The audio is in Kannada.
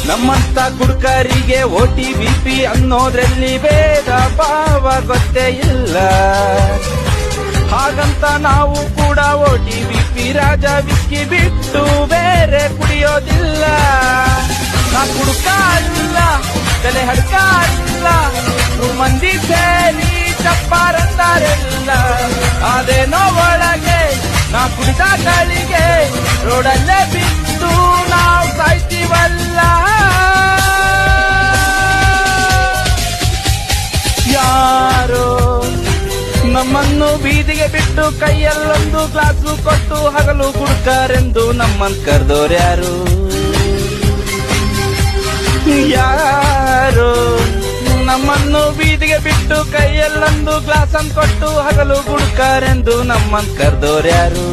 ನಮ್ಮಂತ ಕುಡ್ಕರಿಗೆ OTBP ಅನ್ನೋದ್ರಲ್ಲಿ ಭೇದ ಭಾವ ಗೊತ್ತೇ ಇಲ್ಲ. ಹಾಗಂತ ನಾವು ಕೂಡ OTBP ರಾಜ ವಿಸ್ಕಿ ಬಿಟ್ಟು ಬೇರೆ ಕುಡಿಯೋದಿಲ್ಲ. ನಾ ಕುಡ್ಕ ಅಲ್ಲ, ತಲೆ ಹಡ್ಕ ಅಲ್ಲ, ಮಂದಿ ಸೇರಿ ಚಪ್ಪಾರಂತಾರೆಲ್ಲ. ಅದೇನೋ ಒಳಗೆ ನಾ ಕುಡಿದ ಗಳಿಗೆ ರೋಡಲ್ಲೇ ಬಿದ್ದು ನಾವು ಸಾಯ್ತೀವಲ್ಲ. ಯಾರೋ ನಮ್ಮನ್ನು ಬೀದಿಗೆ ಬಿಟ್ಟು ಕೈಯಲ್ಲೊಂದು ಗ್ಲಾಸು ಕೊಟ್ಟು ಹಗಲು ಕುಡ್ಕರೆಂದು ನಮ್ಮನ್ ಕರೆದೋರ್ಯಾರು? ಯಾರೋ ನಮ್ಮನ್ನು ಬೀದಿಗೆ ಬಿಟ್ಟು ಕೈಯಲ್ಲೊಂದು ಗ್ಲಾಸ್ ಅನ್ನು ಕೊಟ್ಟು ಹಗಲು ಗುಡ್ಕರೆಂದು ನಮ್ಮನ್ ಕರೆದೋರ್ಯಾರು?